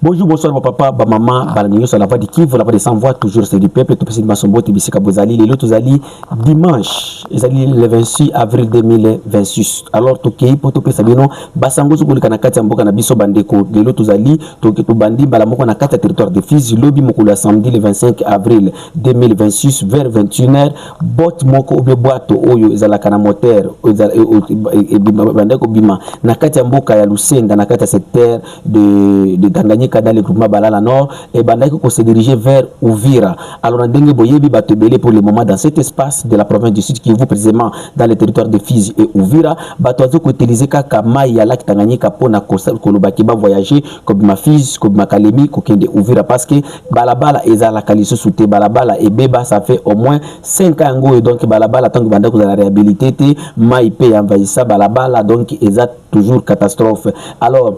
Bonjour, bonsoir, papa, maman, balanigno, ça la voix du Kivu, la voix des sans-voix, toujours c'est du peuple, tout petit de Massombo, Tibisika Bozali, les autres ali dimanche, le 26 avril 2026. Alors, Toki, pour tout Sabino, Bassango, Zoukouli, Kanakati, Amboka, Nabiso, Bandeko, les autres ali, Toki, Bandi, Balamoko, Nakata, territoire de Fizi, Lobby, Mokula, samedi, le 25 avril 2026, vers 21h, Bot, Moko, Obe, Boato, Oyo, Ezalakana, Moteur, Bandeko, Bima, Nakati, Amboka, Yalusenda, Nakata, secteur de Tanganyika dans le groupement Balala Nord et Bandeko qu'on se dirigeait vers Ouvira. Alors en Dengue Boyebi Batebele pour le moment dans cet espace de la province du Sud qui est précisément dans le territoire de Fizi et Ouvira. Batoazo ko utiliser kaka mai ya lac Tanganyika pour na kolobaki ba voyager comme ma Fizi, comme ma Kalemi, ko kende Ouvira parce que balabala ezala kaliso souté balabala et beba ça fait au moins 5 ans ngo et donc balabala tant que Bandeko za la réhabilité mai pe envahissa balabala donc eza toujours catastrophe. Alors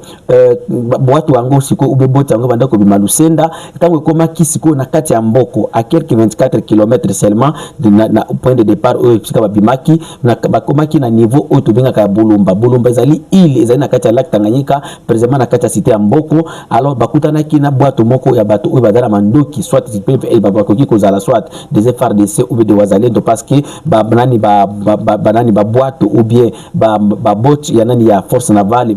boîte wango siko ube boîte wango banda ko bimalusenda tango koma kisiko na kati ya mboko à quelques 24 km seulement na point de départ o sika babimaki na bakomaki na niveau o tobinga ka bulumba ezali ile ezali na kati ya lac Tanganyika précisément na kati ya cité ya mboko. Alors bakutana ki na boîte moko ya bato o badala mandoki soit ils bakoki kozala soit des FARDC ou des wazalendo parce que banani ba boîte ou bien ba bot ya nani ya force navale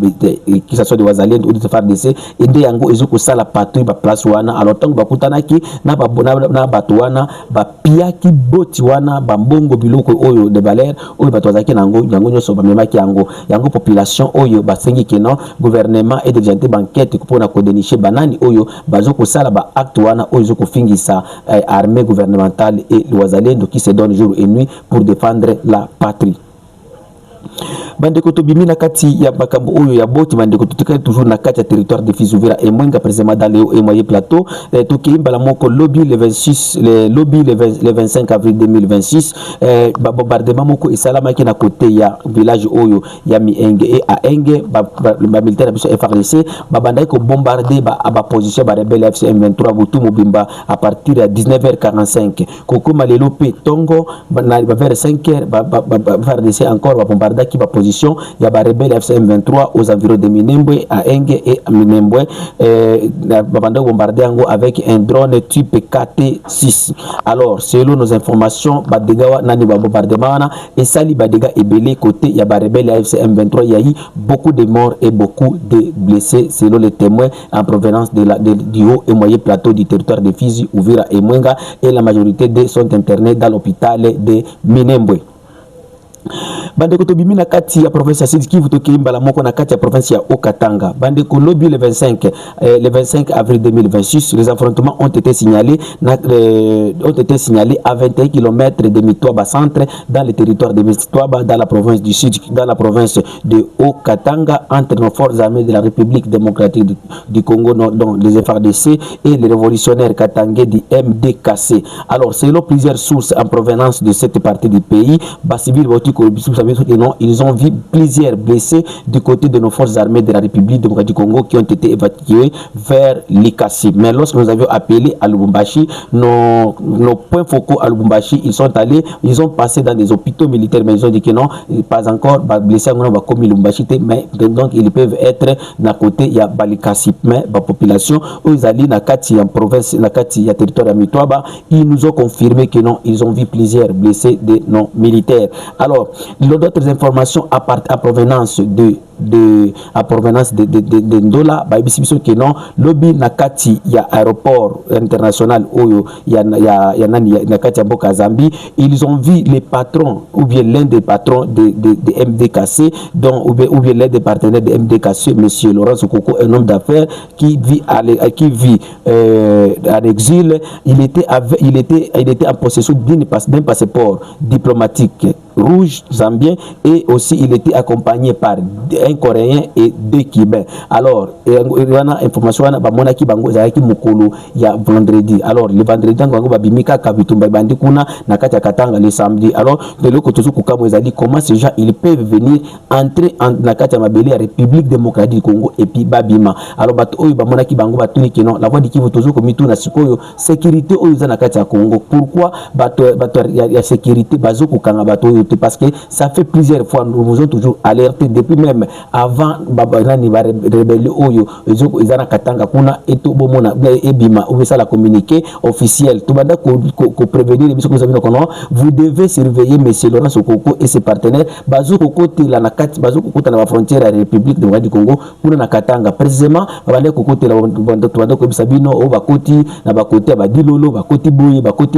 qui ça soit des wazalendo ou des FARDC et de yango ezoko sala patrouille ba place wana. Alors tant bakutana ki na bato wana ba piaki boti wana ba mbongo biloko oyo de valeur oyo bato zaki nango yango nyoso ba memaki yango population oyo ba sengi keno gouvernement et de banquette pour na ko dénicher banani oyo bazoko sala ba acte wana oyo zoko fingisa armée gouvernementale et les wazalendo qui se donnent jour et nuit pour défendre la patrie. Bandeko tobimi na kati ya bakambo oyo ya boti bandeko tutikali toujours na kati ya territoire de Fizi Uvira et Mwenga précisément dans le moyen plateau tokiimba la moko lobby le 25 avril 2026 bombardement moko esalama ki na côté ya village oyo ya Mienge et a Enge ba militaire biso FARDC babandai ko bombarder ba position ba rebelle FCM 23 butu mobimba à partir de 19h45 kokoma lelo pe tongo na vers 5h FARDC encore ba bombarder qui va position ya ba rebelle FCM 23 aux environs de Minembwe à Enge et à Minembwe babanda bombarder yango avec un drone type KT6. Alors selon nos informations ba dégâts nani ba bombardement na et sali ba dégâts ebelé côté ya ba rebelle FCM 23 il y a eu beaucoup de morts et beaucoup de blessés selon les témoins en provenance du haut et moyen plateau du territoire de Fizi, Uvira et Mwenga et la majorité de sont internés dans l'hôpital de Minembwe. Bandeko tobimi na kati ya province ya Sud Kivu tokiimba la moko na kati ya province ya Okatanga. Bandeko lobby le 25 avril 2026 les affrontements ont été signalés à 21 km de Mitwaba centre dans le territoire de Mitwaba dans la province du Sud dans la province de Okatanga entre nos forces armées de la République démocratique du Congo dont les FARDC et les révolutionnaires katangais du MDKC. Alors selon plusieurs sources en provenance de cette partie du pays, civil ils ont vu plusieurs blessés du côté de nos forces armées de la République démocratique du Congo qui ont été évacués vers Likasi. Mais lorsque nous avions appelé à Lubumbashi, nos points focaux à Lubumbashi, ils ont passé dans des hôpitaux militaires, mais ils ont dit que non, pas encore blessés comme Lubumbashi, mais donc ils peuvent être à côté il y a Balikasi, mais la population ils allaient dans Kati en province, dans Kati territoire à Mitwaba, ils nous ont confirmé que non, ils ont vu plusieurs blessés de nos militaires. Alors, d'autres informations à provenance de Ndola, que non, lobby nakati ya aéroport international oyo ya nakati ya Mboka Zambi, ils ont vu les patrons ou bien l'un des patrons de MDKC, dont ou bien l'un des partenaires de MDKC, monsieur Laurent Sokoko, un homme d'affaires qui vit en exil. Il était en possession d'un passeport diplomatique rouge zambien et aussi il était accompagné par un Coréen et 2 Cubains. Alors il y a une information qui bango zaki mukulu ya vendredi. Alors le vendredi bango babimika kabitumba bandi kuna nakati Katanga le samedi. Alors de l'autre côté kukamwe zali comment ces gens ils peuvent venir entrer en nakati ya mabeli ya République démocratique du Congo et puis babima. Alors bato oyo bamona ki bango batuni kino la voix dikivu tozo komitu na sikoyo sécurité oyo za nakati ya Congo. Pourquoi bato ya sécurité bazo kukanga bato parce que ça fait plusieurs fois nous vous avons toujours alerté depuis même avant nani ba rebelle oyo ezana katanga kuna eto bomona ebima ou ça la communiqué officiel to banda ko prévenir biso ko zabino kono vous devez surveiller monsieur Laurent Sokoko et ses partenaires bazo kokoti la na kati bazo kokota na ba frontière ya République démocratique du Congo kuna na katanga précisément banda kokoti la banda ko bisabino o bakoti na bakoti ba dilolo bakoti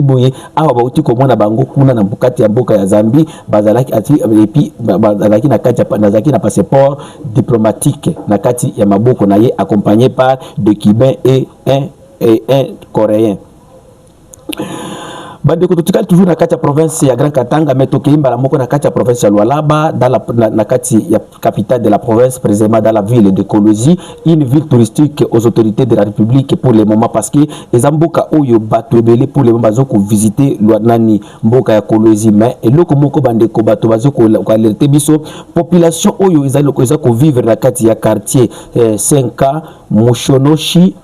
boye awa bauti komona bango kuna na mbukati ya mboka ya Zambie bazalaki ati et puis bazalaki na kati na passeport diplomatique na kati ya maboko na ye accompagné par deux Cubains et un Coréen. Bande kototikali toujours na kati ya province ya Grand Katanga mais tokeimba la moko na kati ya province ya Lualaba dans la kati ya capitale de la province précisément dans la ville de Kolozi, une ville touristique aux autorités de la République pour le moment parce que les mboka oyo bato ebele pour le moment bazoko visiter nani mboka ya Kolozi mais eloko moko bande ko bato bazoko alerter biso population oyo ezali ko vivre na kati ya quartier 5K Mushonoshi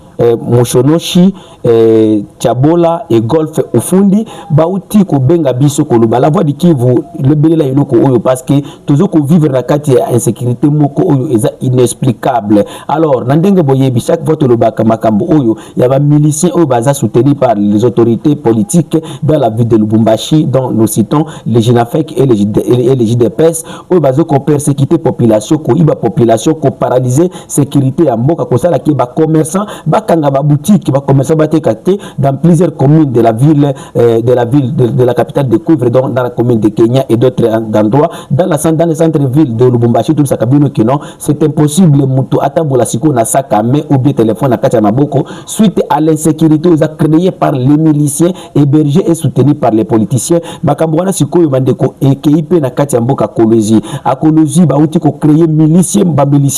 Chabola et Golf Ufundi bauti ko benga biso koluba la voix du Kivu le belela eloko oyo parce que toujours ko vivre na kati ya insécurité moko oyo eza inexplicable. Alors nandenge boyebi chaque fois to lobaka makambo oyo ya ba miliciens oyo baza soutenus par les autorités politiques dans la ville de Lubumbashi dont nous citons les JNAFEC et les JDPS oyo bazo ko persécuter population ko iba population ko paralyser sécurité ya mboka ko sala ki ba commerçants kanga ba boutique ba commerçant batekate dans plusieurs communes de la ville de la capitale de Couvre donc dans la commune de Kenya et d'autres endroits dans le centre-ville de Lubumbashi tout ça kabino que non c'est impossible mutu atabola siko na saka main ou bien téléphone na kati maboko suite à l'insécurité créée par les miliciens hébergés et soutenus par les politiciens makambo wana siko yo bandeko ekeipe na kati mboka Kolozi a Kolozi ba uti ko créer milicien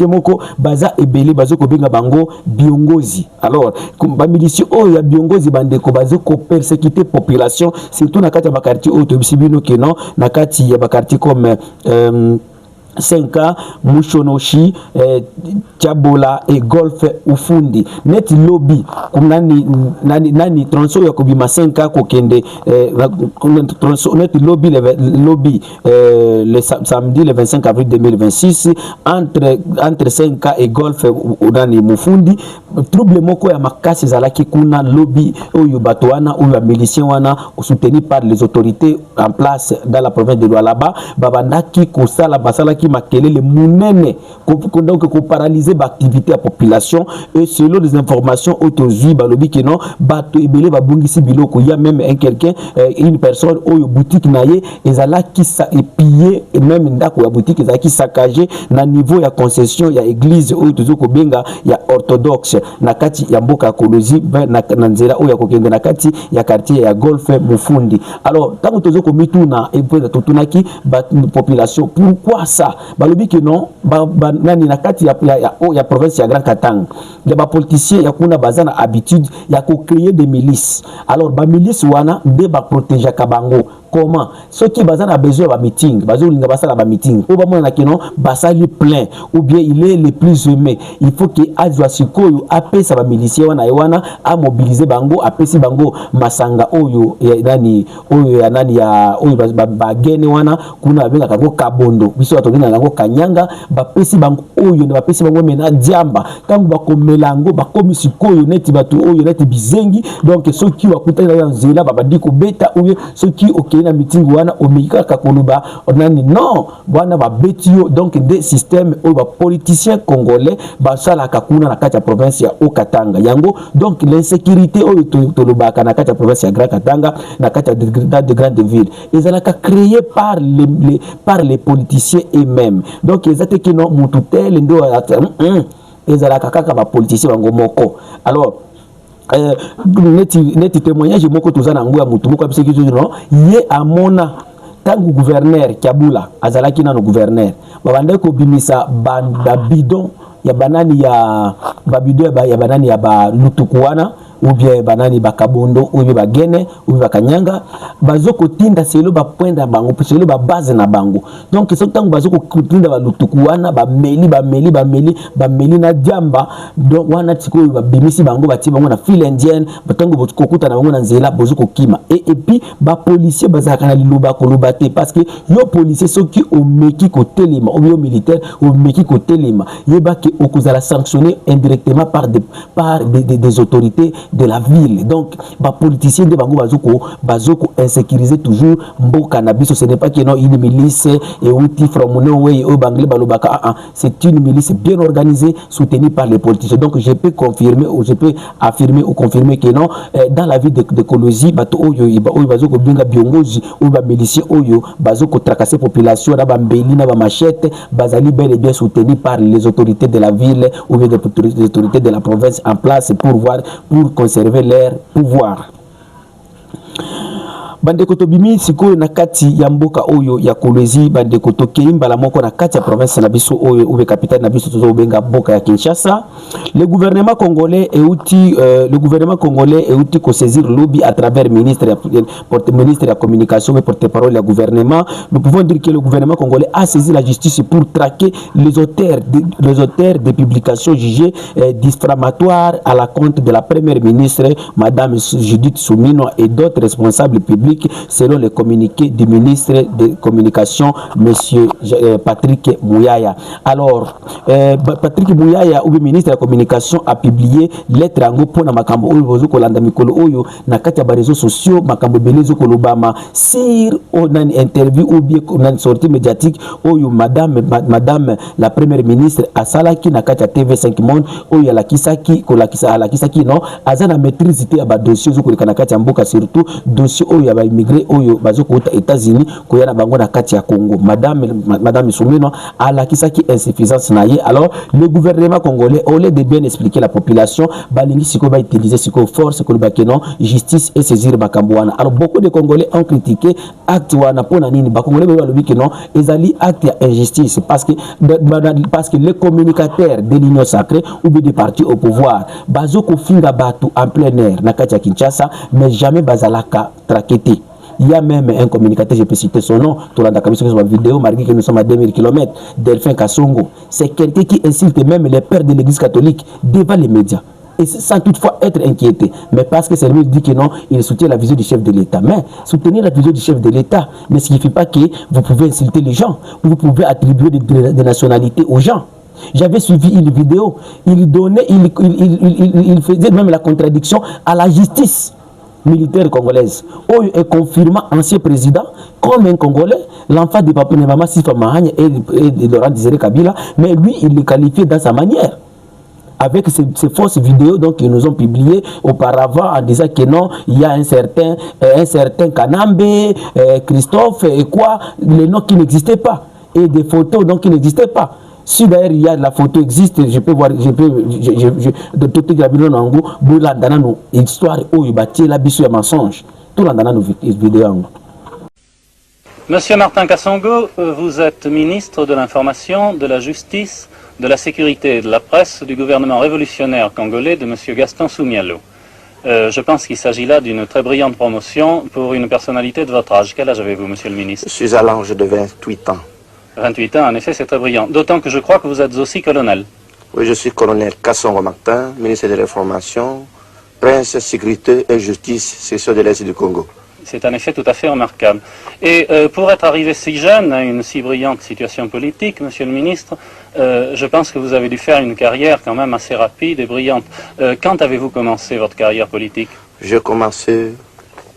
moko baza ebele bazo ko benga bango biongozi. Alors, comme miliciens oh ya biongozi bandeko bazo ko persécuter population surtout na kati ya quartier auto bisibino que non na kati ya quartier comme 5K Mushonoshi Chabola et Golf Ufundi net lobby nani tronso ya kobima 5K ko kende tronso net lobby le samedi le 25 avril 2026 entre 5K et Golf nani Mufundi trouble moko ya makasi zalaki kuna lobby oyo bato wana oyo milicien wana soutenu par les autorités en place dans la province de Lualaba babandaki kosala basalaki makelele munene donc ko paralyser l'activité de la population et selon les informations autozi balobi que non bato ebele babungisi biloko il y a même quelqu'un une personne oyo boutique naye ezala ki sa épillé et même ndako ya boutique ezala ki saccagé na niveau ya concession ya église oyo tozoko benga ya orthodoxe na kati ya mboka Kolozi na nzela oyo kokende na kati ya quartier ya Golf Mufundi. Alors tant que tozoko mituna et puis totunaki population pourquoi ça balobi que non nani na kati ya province ya Grand Katanga les politiciens ya kuna bazana habitude ya ko créer des milices. Alors ba milices wana nde ba protéger kabango comment ceux qui bazana besoin ba meeting bazolinga basala ba meeting ou ba mona que non basali plein ou bien il est le plus aimé il faut que azwa sikoyo apesa ba miliciens wana a mobiliser bango apesi bango masanga oyo nani ya oyo ba gene wana kuna benga kako kabondo biso batobina nango kanyanga bapesi bango oyo ne bapesi bango mena diamba tango bakomelango bakomi sikoyo neti bato oyo neti bizengi donc ceux qui wakutana na nzela babadi ko beta oyo ceux qui na meeting wana omika kakoluba nani non wana ba betio donc des systèmes oyo ba politiciens congolais basala kakuna na kati ya province ya Okatanga yango donc l'insécurité oyo tolobaka na kati ya province ya Grand Katanga na kati de grandes villes ezalaka créé par les politiciens eux-mêmes donc ezate que non mututel ndo ezalaka kaka ba politiciens bango moko. Alors neti témoignage moko tozana ngwa mutu moko abise kizo non ye amona tangu gouverneur Kabula azalaki na no gouverneur babande ko bimisa bidon ya banani ya babidon ya banani ya ba lutukuana ou bien banani bakabondo ou bien bagene ou bien bakanyanga bazoko tinda selo ba point da bango selo ba base na bango donc ce temps bazoko tinda ba lutuku wana ba meli na diamba donc wana tiko ba bimisi bango bati bango na file indienne batango bokokuta na bango na nzela bozoko kima et puis ba policier bazaka na liloba koloba te parce que yo policier soki o meki ko telema ou bien militaire o meki ko telema yeba ke okozala sanctionné indirectement par des autorités de la ville. Donc ba politiciens de bango bazoko insécuriser toujours mboka na biso. Ce n'est pas que non une milice et outi from nowhere au banglais balobaka, c'est une milice bien organisée soutenue par les politiciens. Donc je peux confirmer ou je peux affirmer ou confirmer que non dans la ville de Kolozi bato oyo bazoko binga biongozi ou ba miliciens oyo bazoko tracasser population na ba mbeli na ba machette bazali bel et bien soutenu par les autorités de la ville ou bien les autorités de la province en place pour conserver leur pouvoir. Bandeko tobimi siko na kati ya mboka oyo ya Kolwezi bandeko tokeimba la moko na kati ya province na biso oyo ube capitale na biso tozo benga boka ya Kinshasa. Le gouvernement congolais est outil ko saisir lobby à travers ministre de la communication et porte-parole du gouvernement. Nous pouvons dire que le gouvernement congolais a saisi la justice pour traquer les auteurs de publications jugées diffamatoires à la compte de la première ministre madame Judith Soumino et d'autres responsables publics selon le communiqué du ministre de Communication, monsieur Patrick Mouyaya. Alors, Patrick Mouyaya, ou le ministre de la Communication, a publié lettre en pour na makambo oyo kolanda mikolo oyo na kati ya réseaux sociaux makambo belezo kolobama sur une interview ou bien une sortie médiatique oyo madame la première ministre asalaki na kati ya TV5 Monde oyo alakisaki non azana maîtrise te ya ba dossier zo koleka na kati ya mboka surtout dossier oyo ba immigré oyo bazoko aux États-Unis koyana bango na kati ya Congo. Madame Soumino alakisaki insuffisance na ye. Alors le gouvernement congolais au lieu de bien expliquer la population balingi siko ba utiliser siko force ko ba non justice et saisir makambo wana. Alors beaucoup de Congolais ont critiqué acte wana pona nini ba Congolais ba lobi que non ezali acte ya injustice parce que les communicateurs de l'Union sacrée ou des partis au pouvoir bazoko finga batu en plein air na kati ya Kinshasa mais jamais bazalaka traqué. Il y a même un communicateur, je peux citer son nom, tout le monde sur ma vidéo, malgré que nous sommes à 2000 km, Delphin Kassongo. C'est quelqu'un qui insulte même les pères de l'église catholique devant les médias. Et sans toutefois être inquiété. Mais parce que c'est lui qui dit que non, il soutient la vision du chef de l'État. Mais soutenir la vision du chef de l'État ne signifie pas que vous pouvez insulter les gens, vous pouvez attribuer des nationalités aux gens. J'avais suivi une vidéo, il faisait même la contradiction à la justice militaire congolaise. Oh, est confirmant ancien président comme un Congolais, l'enfant de Papa Nemama Sifa Mahanya et de Laurent Désiré Kabila, mais lui, il le qualifiait dans sa manière. Avec ces fausses vidéos donc qu'ils nous ont publiées auparavant en disant que non, il y a un certain Kanambe, Christophe et quoi, les noms qui n'existaient pas, et des photos donc qui n'existaient pas. Si d'ailleurs il y a la photo existe, je peux voir, de tout histoire où il bâtit la bisu à mensonge. Tout le monde vidéo. Monsieur Martin Kassongo, vous êtes ministre de l'Information, de la Justice, de la Sécurité et de la Presse du gouvernement révolutionnaire congolais de monsieur Gaston Soumialo. Je pense qu'il s'agit là d'une très brillante promotion pour une personnalité de votre âge. Quel âge avez-vous, monsieur le ministre? Je suis à l'âge de 28 ans. 28 ans, en effet, c'est très brillant. D'autant que je crois que vous êtes aussi colonel. Oui, je suis colonel Kassongo Martin, ministre de l'Information, Prince, Sécurité et Justice, section de l'Est du Congo. C'est en effet tout à fait remarquable. Et pour être arrivé si jeune à une si brillante situation politique, monsieur le ministre, je pense que vous avez dû faire une carrière quand même assez rapide et brillante. Quand avez-vous commencé votre carrière politique? J'ai commencé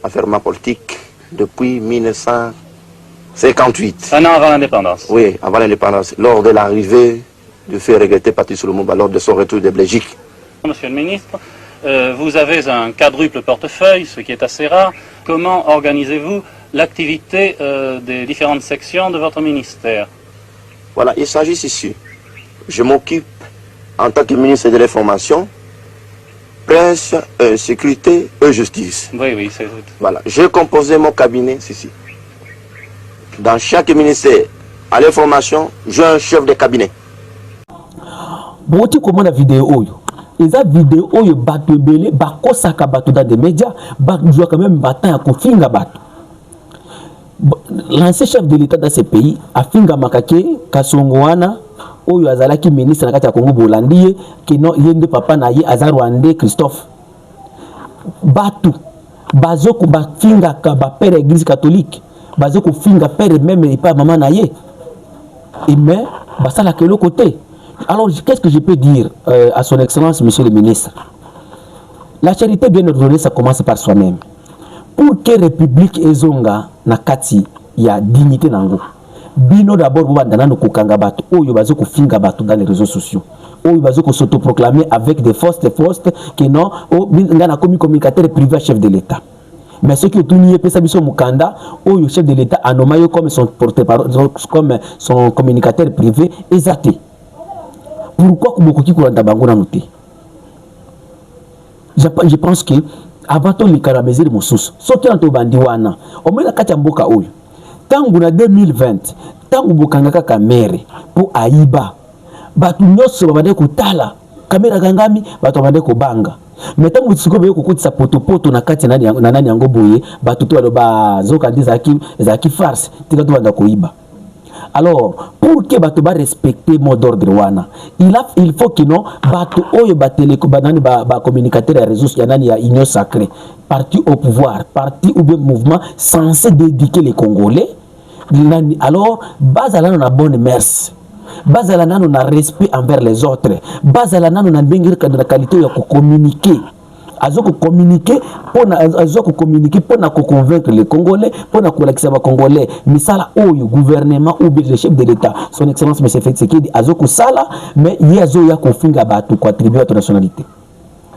à faire ma politique depuis 1958. Un an avant l'indépendance? Oui, avant l'indépendance, lors de l'arrivée du fait regretter Patrice Lumumba, lors de son retour de Belgique. Monsieur le ministre, vous avez un quadruple portefeuille, ce qui est assez rare. Comment organisez-vous l'activité des différentes sections de votre ministère? Voilà, il s'agit ici. Je m'occupe en tant que ministre de l'Information, Presse, Sécurité et Justice. Oui, oui, c'est... Voilà, j'ai composé mon cabinet ici. Dans chaque ministère, à l'information, j'ai un chef de cabinet. Bon, tu comment la vidéo? eza vidéo oyo bato ebele bakosaka bato dans des médias bazwa quand même batan ya kofinga bato. L'ancien chef de l'État dans ce pays afinga makake Kasongo wana oyo azalaki ministre na kati ya Congo Bolandi ke no yende papa na ye aza Rwandais Christophe. Bato bazoko bafinga ka ba père église catholique bazoko finga père même et pas maman na ye. Et mais basala que le côté. Alors qu'est-ce que je peux dire à son excellence monsieur le ministre? La charité bien ordonnée ça commence par soi-même. Pour que république ezonga na kati ya dignité nango. Bino d'abord vous bandana no kokanga bato oyo bazoko finga bato dans les réseaux sociaux. Oyo bazoko s'autoproclamer avec des fausses que non o ngana communicateur privé chef de l'État. Mais ce qui tout nié pesa biso mukanda oyo chef de l'État a nommé comme son porte-parole comme son communicateur privé exacté. Pourquoi kubokoki kolanda bango na noté? Je pense que avant tout les caramezir mosusu soki na to bandi wana o mena kati mboka oyo tangu na 2020 tangu bokanga ka mere pour aiba batu nyonso babande kotala kamera gangami batu babande kobanga mais tangu tsiko be kokotisa potopoto na kati na nani yango boye batu to ba zoka zaki farce tika to banda koiba. Alors pour que batu ba respecter mot d'ordre wana il faut que non batu oyo ba téléco banani ba communicateur ya réseaux ya nani ya union sacrée parti au pouvoir parti ou bien mouvement censé dédiquer les Congolais. Alors bazala na bonne mœurs, bazala na respect envers les autres, bazala na ndengir na qualité ya communiquer. Azoko communiquer pour na convaincre les Congolais, pour na collecter les Congolais. Misala oyo gouvernement ou bien le chef de l'État, son excellence monsieur Félix Tshisekedi azoko sala mais yazo ya kofinga batu contribuer à la nationalité.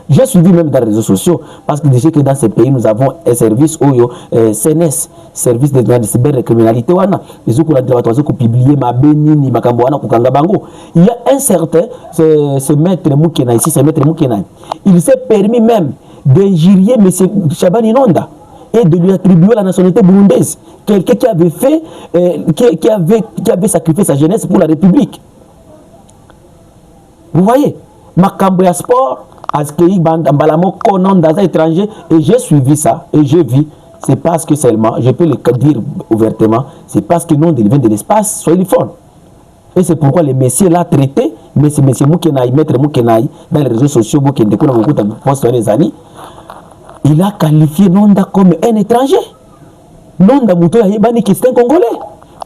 J'ai suivi même dans les réseaux sociaux parce que déjà que dans ce pays nous avons un service oyo CNS, service de cybercriminalité wana les autres ont publié ma benini makambo wana kukanga bango. Il y a un certain ce maître Mukena ici, ce maître Mukena, il s'est permis même d'injurier M. Chabani Nonda et de lui attribuer la nationalité burundaise, quelqu'un qui avait fait qui avait sacrifié sa jeunesse pour la République. Vous voyez, makambo ya sport Askei Bandambalamo non dans un étranger et j'ai suivi ça et je vis. C'est parce que seulement, je peux le dire ouvertement, c'est parce que non, il vient de l'espace, soit il fort. Et c'est pourquoi le messieurs l'a traité, mais c'est monsieur Moukenaï, maître Moukenaï, dans les réseaux sociaux, il a qualifié Nonda comme un étranger. Nonda Mouto Yabani qui est un Congolais.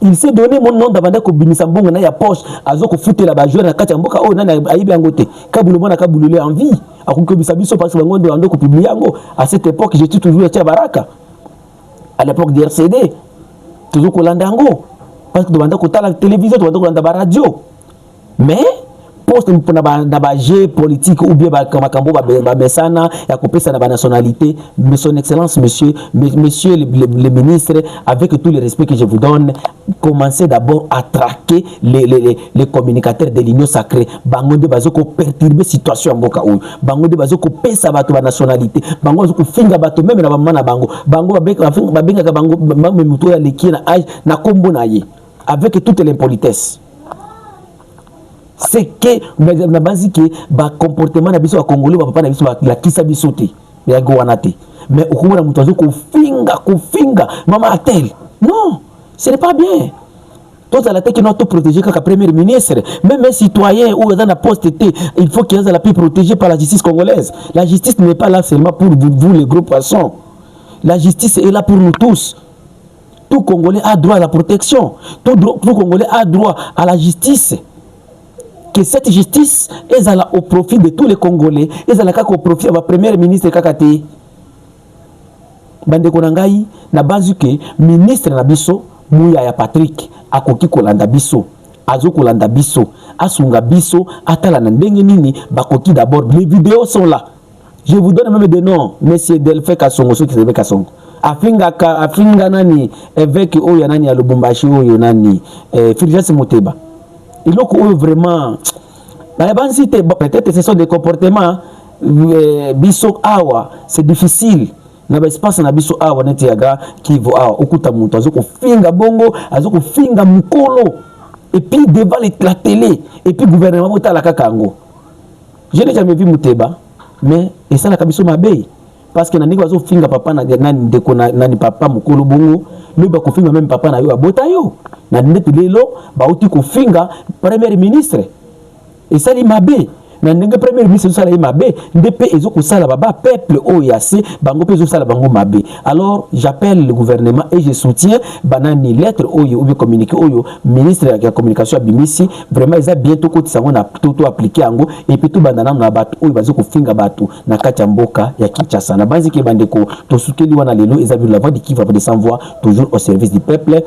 Il s'est donné mon nom d'abord que Binisambonga na ya poche, azoko fouté la bajouer na kati mboka o nana ayibi angote. Kabulu mona kabulule en vie. Akuko bisabiso parce que bango ando ko publier yango. À cette époque, j'étais toujours à Baraka. À l'époque de RCD, toujours kolanda yango parce que devant ko la télévision, devant ko landa ba radio. Mais poste pour na ba jeu politique ou bien ba makambo ba mesana ya kopesa na ba nationalité, mais son excellence monsieur le ministre, avec tout le respect que je vous donne, commencez d'abord à traquer les communicateurs de l'union sacrée. Bango de bazoko perturber situation mboka oyo. Bango de bazoko pesa bato ba nationalité. Bango bazoko finga bato même na ba mana bango. Bango ba benga ka bango même muto ya leki na âge na kombo na ye avec toute l'impolitesse. C'est que na base que ba comportement na biso ba congolais ba papa na biso la kisa bisote ya gowanate mais okumona muto azo ko finga mama atel non ce n'est pas bien. Tous à la tête qui n'ont protégé qu'à premier ministre, même un citoyen ou dans la poste, il faut qu'il soit la plus protégé par la justice congolaise. La justice n'est pas là seulement pour vous les gros poissons. La justice est là pour nous tous. Tout Congolais a droit à la protection. Tout Congolais a droit à la justice. Que cette justice est au profit de tous les Congolais, est au profit de la première ministre Kakate. Bande Konangai, na bazuke, ministre Nabiso, Mouya ya Patrick, akoki kolanda biso, azo kolanda biso, asunga biso, atala na ndenge nini, bakoki d'abord. Les vidéos sont là. Je vous donne même des noms, monsieur Delphin Kasongo, ceux qui s'appellent Kasongo. Afinga nani, avec Oyo nani à Lubumbashi, Oyo nani, Fulgence Moteba. Il faut vraiment. Peut-être ce sont des comportements biso awa, c'est difficile. Na espace na biso awa neti yaga qui va awa okuta muto azoko finga bongo, azoko finga mukolo et puis devant la télé et puis gouvernement bota la kakango. Je n'ai jamais vu Mouteba, mais et ça la kabiso mabe. Parce que nani wazo finga papa na nani ndeko nani papa mukolo bongo, le ba ko finga même papa na yo abota yo. Na ndeti lelo ba uti ko finga premier ministre. Et ça li mabe. Na ndenge premier ministre ça la mabe, ndep ezoko sala baba peuple o yase bango pezo sala bango mabe. Alors j'appelle le gouvernement et je soutiens banani lettre oyo ou bien communiqué oyo ministre de la communication abimisi vraiment ils a bientôt côté sango na tout appliquer ango et puis tout bandana na batu oyo bazoko finga batu na kati mboka ya Kinshasa na bazi ke bandeko to soutenu wana lelo ils a vu la voix de qui va de sans voix toujours au service du peuple.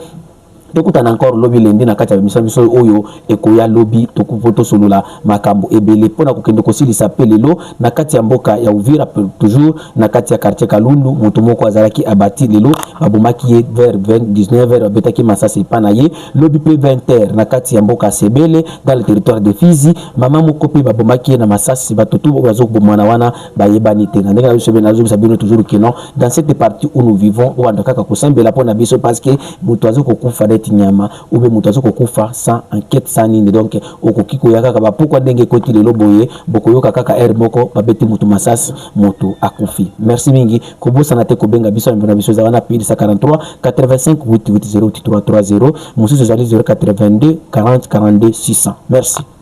Donc on a encore lobby lendi na kati ya mission oyo ekoya lobby tokupoto solula makambo ebele pona kokende kosili s'appelle lelo na kati ya mboka ya Uvira toujours na kati ya quartier Kalundu moto moko azalaki abati lelo babomaki vers 19h betaki masasi pana ye lobby pe 20h na kati ya mboka Sebele dans le territoire de Fizi mama moko pe babomaki na masasi batoto bazo bomana wana bayebani te na ndenge na Sebele nazo sabino toujours que non dans cette partie où nous vivons ou andaka kosembela pona biso parce que moto azo kokufa nyama ube mutazo kokufa sans enquête sans nini donc okokiko yakaka ba pourquoi ndenge koti lelo boye bokoyoka kaka air moko babeti mutu masasi moto akufi. Merci mingi kobosa na te kobenga biso na biso za wana pili 143 85 88 0 330 mususu zali 082 40 42 600. Merci.